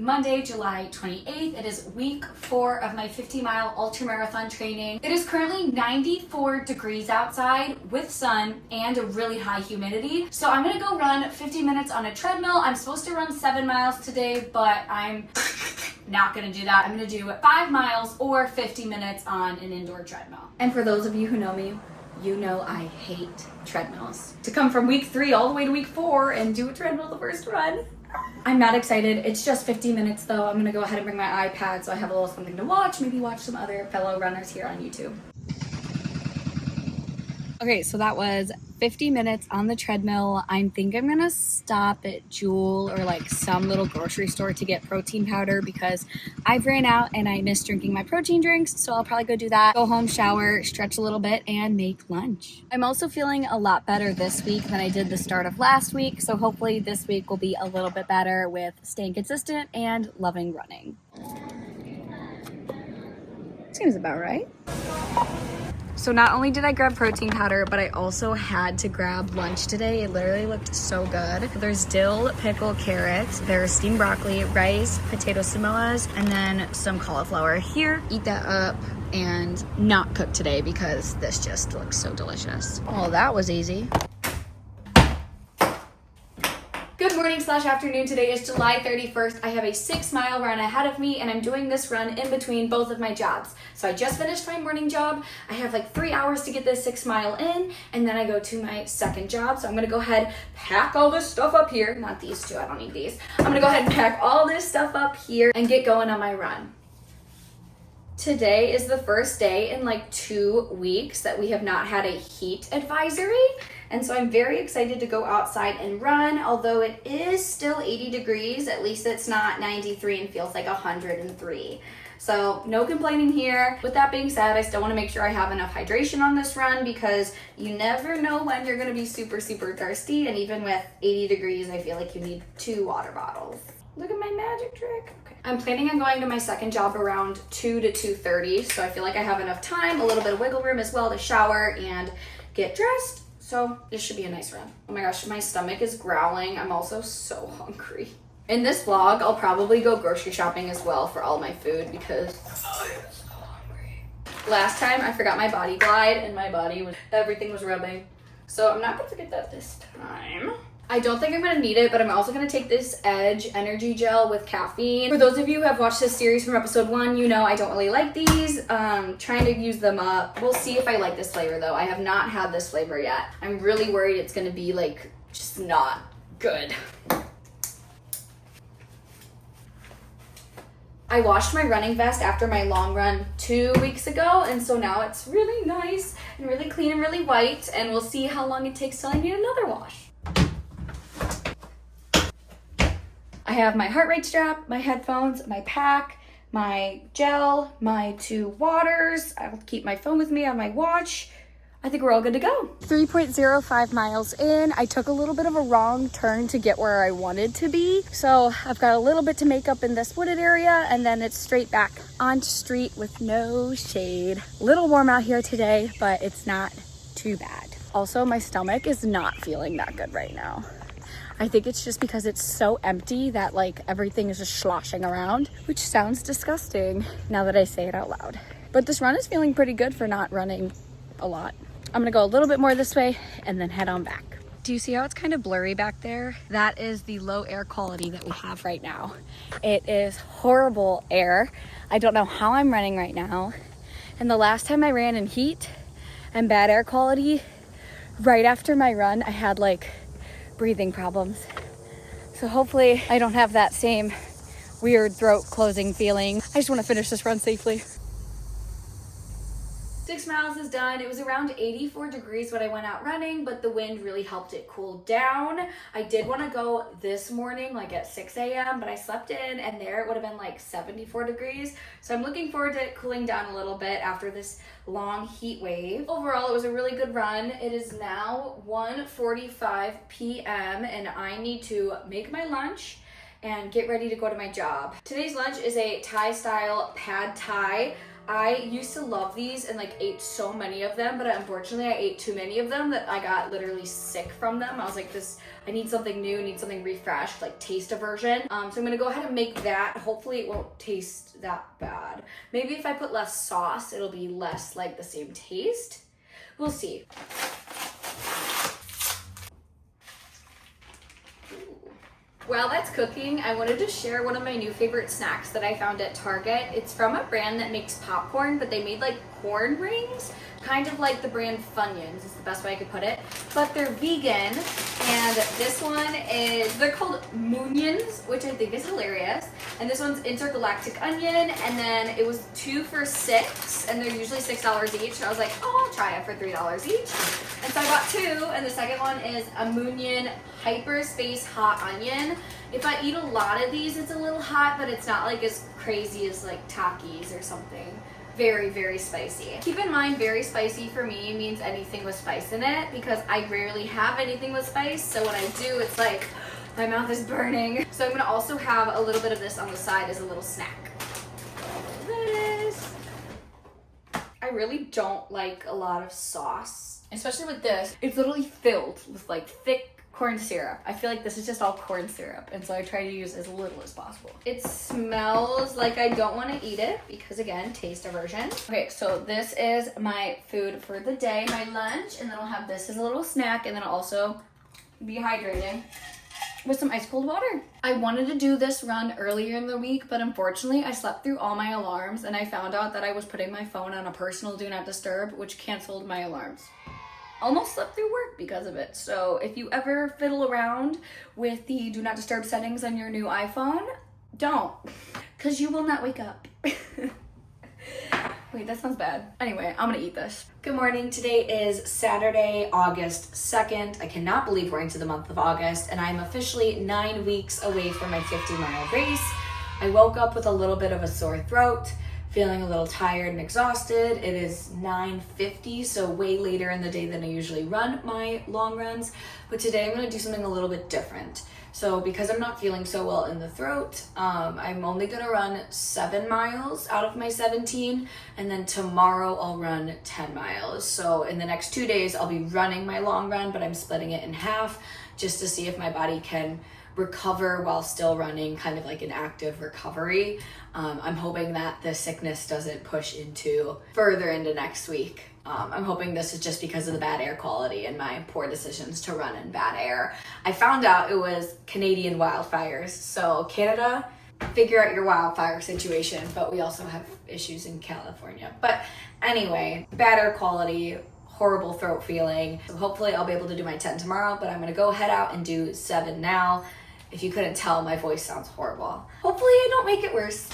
Monday, July 28th. It is week 4 of my 50-mile ultramarathon training. It is currently 94 degrees outside with sun and a really high humidity. So I'm gonna go run 50 minutes on a treadmill. I'm supposed to run 7 miles today, but I'm not gonna do that. I'm gonna do 5 miles or 50 minutes on an indoor treadmill. And for those of you who know me, you know I hate treadmills. To come from week 3 all the way to week 4 and do a treadmill the first run. I'm not excited. It's just 50 minutes though. I'm gonna go ahead and bring my iPad so I have a little something to watch, maybe watch some other fellow runners here on YouTube. Okay, so that was 50 minutes on the treadmill. I think I'm gonna stop at Jewel or like some little grocery store to get protein powder because I've ran out and I miss drinking my protein drinks. So I'll probably go do that, go home, shower, stretch a little bit and make lunch. I'm also feeling a lot better this week than I did the start of last week. So hopefully this week will be a little bit better with staying consistent and loving running. Seems about right. So not only did I grab protein powder, but I also had to grab lunch today. It literally looked so good. There's dill, pickle, carrots, there's steamed broccoli, rice, potato samoas, and then some cauliflower. Here, eat that up and not cook today because this just looks so delicious. Oh, that was easy. Good morning / afternoon. Today is July 31st. I have a 6-mile run ahead of me and I'm doing this run in between both of my jobs. So I just finished my morning job. I have like 3 hours to get this 6-mile in and then I go to my second job. So I'm gonna go ahead, pack all this stuff up here. Not these two, I don't need these. I'm gonna go ahead and pack all this stuff up here and get going on my run. Today is the first day in like 2 weeks that we have not had a heat advisory. And so I'm very excited to go outside and run. Although it is still 80 degrees, at least it's not 93 and feels like 103. So no complaining here. With that being said, I still want to make sure I have enough hydration on this run because you never know when you're going to be super, super thirsty. And even with 80 degrees, I feel like you need 2 water bottles. Look at my magic trick. Okay. I'm planning on going to my second job around 2 to 2:30. So I feel like I have enough time, a little bit of wiggle room as well to shower and get dressed. So this should be a nice run. Oh my gosh, my stomach is growling. I'm also so hungry. In this vlog, I'll probably go grocery shopping as well for all my food because I am so hungry. Last time I forgot my body glide and my body everything was rubbing. So I'm not gonna forget that this time. I don't think I'm gonna need it, but I'm also gonna take this Edge energy gel with caffeine. For those of you who have watched this series from episode 1, you know I don't really like these. Trying to use them up. We'll see if I like this flavor though. I have not had this flavor yet. I'm really worried it's gonna be like, just not good. I washed my running vest after my long run 2 weeks ago, and so now it's really nice and really clean and really white, and we'll see how long it takes till I need another wash. I have my heart rate strap, my headphones, my pack, my gel, my 2 waters. I'll keep my phone with me on my watch. I think we're all good to go. 3.05 miles in. I took a little bit of a wrong turn to get where I wanted to be. So I've got a little bit to make up in this wooded area and then it's straight back onto street with no shade. A little warm out here today, but it's not too bad. Also, my stomach is not feeling that good right now. I think it's just because it's so empty that like everything is just sloshing around, which sounds disgusting now that I say it out loud. But this run is feeling pretty good for not running a lot. I'm gonna go a little bit more this way and then head on back. Do you see how it's kind of blurry back there? That is the low air quality that we have right now. It is horrible air. I don't know how I'm running right now. And the last time I ran in heat and bad air quality, right after my run, I had like breathing problems. So hopefully I don't have that same weird throat closing feeling. I just want to finish this run safely. 6 miles is done. It was around 84 degrees when I went out running, but the wind really helped it cool down. I did want to go this morning, like at 6 a.m., but I slept in and there it would have been like 74 degrees. So I'm looking forward to it cooling down a little bit after this long heat wave. Overall, it was a really good run. It is now 1:45 p.m. and I need to make my lunch and get ready to go to my job. Today's lunch is a Thai style pad thai. I used to love these and like ate so many of them, but unfortunately I ate too many of them that I got literally sick from them. I was like, I need something new, need something refreshed, like taste aversion. So I'm gonna go ahead and make that. Hopefully it won't taste that bad. Maybe if I put less sauce, it'll be less like the same taste. We'll see. While that's cooking, I wanted to share one of my new favorite snacks that I found at Target. It's from a brand that makes popcorn, but they made like corn rings, kind of like the brand Funyuns is the best way I could put it. But they're vegan, and this one they're called Moonions, which I think is hilarious. And this one's intergalactic onion, and then it was 2 for $6, and they're usually $6 each. So I was like, oh, I'll try it for $3 each. And so I bought 2, and the second one is a Moonion Hyperspace Hot Onion. If I eat a lot of these, it's a little hot, but it's not like as crazy as like Takis or something. Very, very spicy. Keep in mind, very spicy for me means anything with spice in it, because I rarely have anything with spice. So when I do, it's like my mouth is burning. So I'm gonna also have a little bit of this on the side as a little snack. This. I really don't like a lot of sauce, especially with this. It's literally filled with like thick corn syrup. I feel like this is just all corn syrup, and so I try to use as little as possible. It smells like I don't want to eat it because, again, taste aversion. Okay, so this is my food for the day, my lunch, and then I'll have this as a little snack, and then I'll also be hydrating with some ice cold water. I wanted to do this run earlier in the week, but unfortunately I slept through all my alarms, and I found out that I was putting my phone on a personal do not disturb, which canceled my alarms. Almost slept through work because of it. So if you ever fiddle around with the do not disturb settings on your new iPhone, don't, because you will not wake up. Wait, that sounds bad. Anyway, I'm gonna eat this. Good morning. Today is Saturday, August 2nd. I cannot believe we're into the month of August, and I'm officially 9 weeks away from my 50-mile race. I woke up with a little bit of a sore throat, feeling a little tired and exhausted. It is 9:50, so way later in the day than I usually run my long runs. But today I'm gonna do something a little bit different. So because I'm not feeling so well in the throat, I'm only gonna run 7 miles out of my 17, and then tomorrow I'll run 10 miles. So in the next 2 days, I'll be running my long run, but I'm splitting it in half just to see if my body can recover while still running, kind of like an active recovery. I'm hoping that the sickness doesn't push further into next week. I'm hoping this is just because of the bad air quality and my poor decisions to run in bad air. I found out it was Canadian wildfires. So Canada, figure out your wildfire situation, but we also have issues in California. But anyway, bad air quality, horrible throat feeling. So hopefully I'll be able to do my 10 tomorrow, but I'm gonna go head out and do 7 now. If you couldn't tell, my voice sounds horrible. Hopefully I don't make it worse.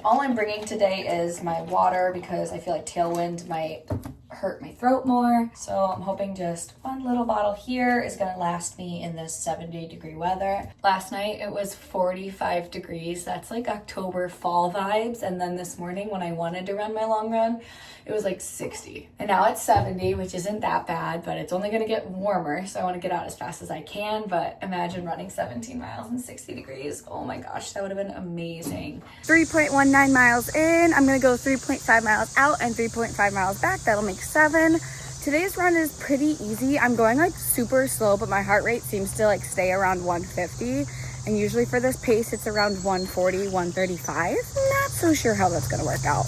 All I'm bringing today is my water because I feel like tailwind might hurt my throat more. So I'm hoping just one little bottle here is gonna last me in this 70-degree weather. Last night it was 45 degrees. That's like October fall vibes. And then this morning when I wanted to run my long run, it was like 60. And now it's 70, which isn't that bad, but it's only gonna get warmer. So I wanna get out as fast as I can, but imagine running 17 miles in 60 degrees. Oh my gosh, that would have been amazing. 3.19 miles in. I'm gonna go 3.5 miles out and 3.5 miles back. That'll make 7. Today's run is pretty easy. I'm going like super slow, but my heart rate seems to like stay around 150. And usually for this pace, it's around 140, 135. Not so sure how that's gonna work out,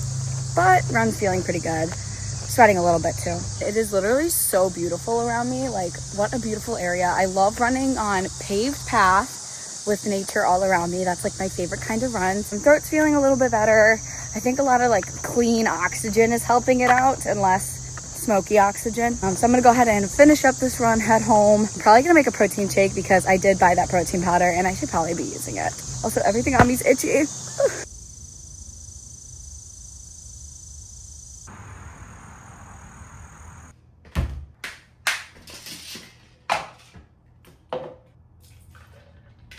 but run's feeling pretty good. Sweating a little bit too. It is literally so beautiful around me. Like, what a beautiful area. I love running on paved path with nature all around me. That's like my favorite kind of run. My throat's feeling a little bit better. I think a lot of like clean oxygen is helping it out and less smoky oxygen. So I'm gonna go ahead and finish up this run, head home. I'm probably gonna make a protein shake because I did buy that protein powder and I should probably be using it. Also, everything on me's itchy.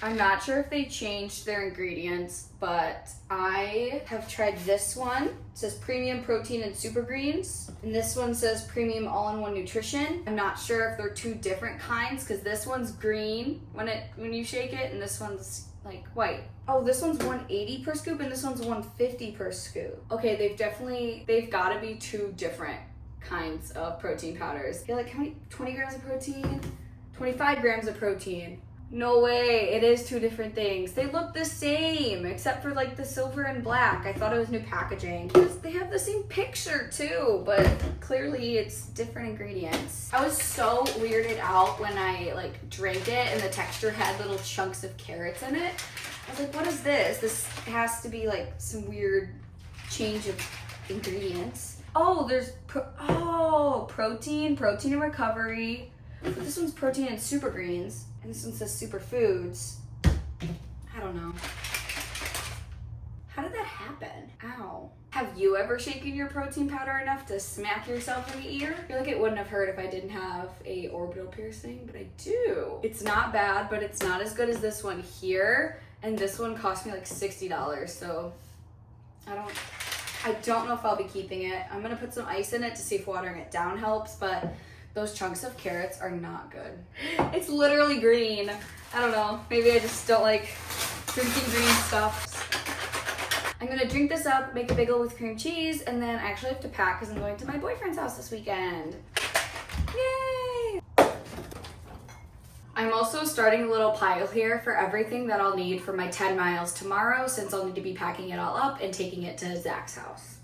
I'm not sure if they changed their ingredients, but I have tried this one. It says premium protein and super greens, and this one says premium all-in-one nutrition. I'm not sure if they're two different kinds because this one's green when you shake it, and this one's Like, wait. Oh, this one's 180 per scoop and this one's 150 per scoop. Okay, they've gotta be two different kinds of protein powders. You're like, how many? 20 grams of protein? 25 grams of protein. No way, it is two different things. They look the same, except for like the silver and black. I thought it was new packaging. They have the same picture too, but clearly it's different ingredients. I was so weirded out when I like drank it and the texture had little chunks of carrots in it. I was like, what is this? This has to be like some weird change of ingredients. Oh, there's protein and recovery. But this one's protein and super greens. And this one says superfoods. I don't know. How did that happen? Ow. Have you ever shaken your protein powder enough to smack yourself in the ear? I feel like it wouldn't have hurt if I didn't have a orbital piercing, but I do. It's not bad, but it's not as good as this one here. And this one cost me like $60, so I don't know if I'll be keeping it. I'm gonna put some ice in it to see if watering it down helps, but those chunks of carrots are not good. It's literally green. I don't know. Maybe I just don't like drinking green stuff. I'm gonna drink this up, make a bagel with cream cheese, and then I actually have to pack because I'm going to my boyfriend's house this weekend. Yay! I'm also starting a little pile here for everything that I'll need for my 10 miles tomorrow, since I'll need to be packing it all up and taking it to Zach's house.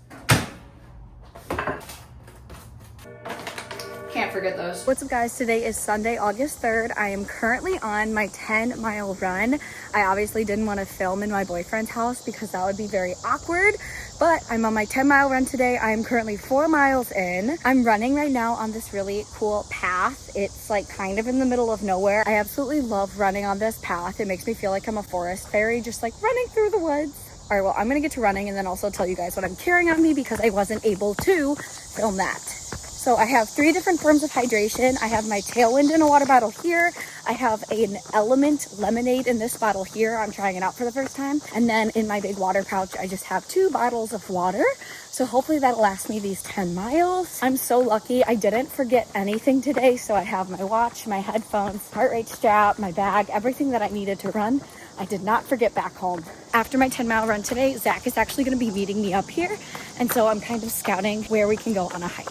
Can't forget those. What's up guys, today is Sunday, August 3rd. I am currently on my 10-mile run. I obviously didn't want to film in my boyfriend's house because that would be very awkward, but I'm on my 10-mile run today. I am currently 4 miles in. I'm running right now on this really cool path. It's like kind of in the middle of nowhere. I absolutely love running on this path. It makes me feel like I'm a forest fairy, just like running through the woods. All right, well, I'm gonna get to running and then also tell you guys what I'm carrying on me because I wasn't able to film that. So I have 3 different forms of hydration. I have my Tailwind in a water bottle here. I have an Element lemonade in this bottle here. I'm trying it out for the first time. And then in my big water pouch, I just have 2 bottles of water. So hopefully that'll last me these 10 miles. I'm so lucky. I didn't forget anything today. So I have my watch, my headphones, heart rate strap, my bag, everything that I needed to run. I did not forget back home. After my 10-mile run today, Zach is actually gonna be meeting me up here. And so I'm kind of scouting where we can go on a hike.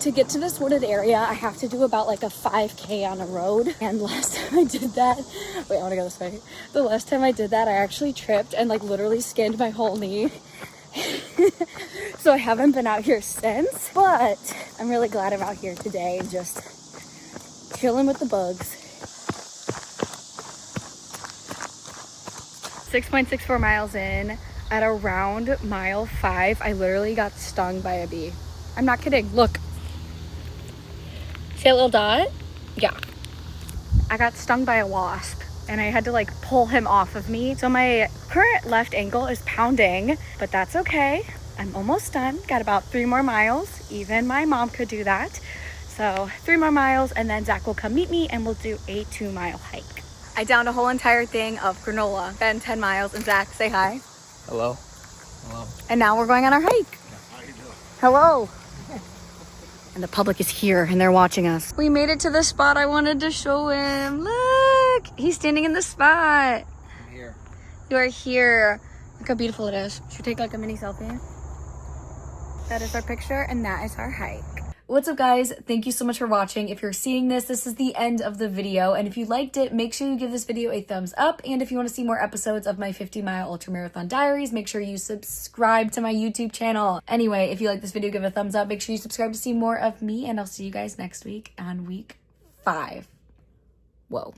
To get to this wooded area, I have to do about like a 5K on a road. And last time I did that, wait, I wanna go this way. The last time I did that, I actually tripped and like literally skinned my whole knee. So I haven't been out here since, but I'm really glad I'm out here today and just chilling with the bugs. 6.64 miles in. At around mile 5, I literally got stung by a bee. I'm not kidding, look. See that little dot? Yeah. I got stung by a wasp and I had to like pull him off of me. So my current left ankle is pounding, but that's okay. I'm almost done. Got about 3 more miles. Even my mom could do that. So 3 more miles and then Zach will come meet me and we'll do a 2-mile hike. I downed a whole entire thing of granola. Been 10 miles and Zach, say hi. Hello. Hello. And now we're going on our hike. How you doing? Hello. And the public is here and they're watching us. We made it to the spot I wanted to show him. Look, he's standing in the spot. I'm here. You are here. Look how beautiful it is. Should we take like a mini selfie? That is our picture and that is our hike. What's up guys? Thank you so much for watching. If you're seeing this, this is the end of the video. And if you liked it, make sure you give this video a thumbs up. And if you want to see more episodes of my 50-mile ultramarathon diaries, make sure you subscribe to my YouTube channel. Anyway, if you like this video, give it a thumbs up. Make sure you subscribe to see more of me. And I'll see you guys next week on week 5. Whoa.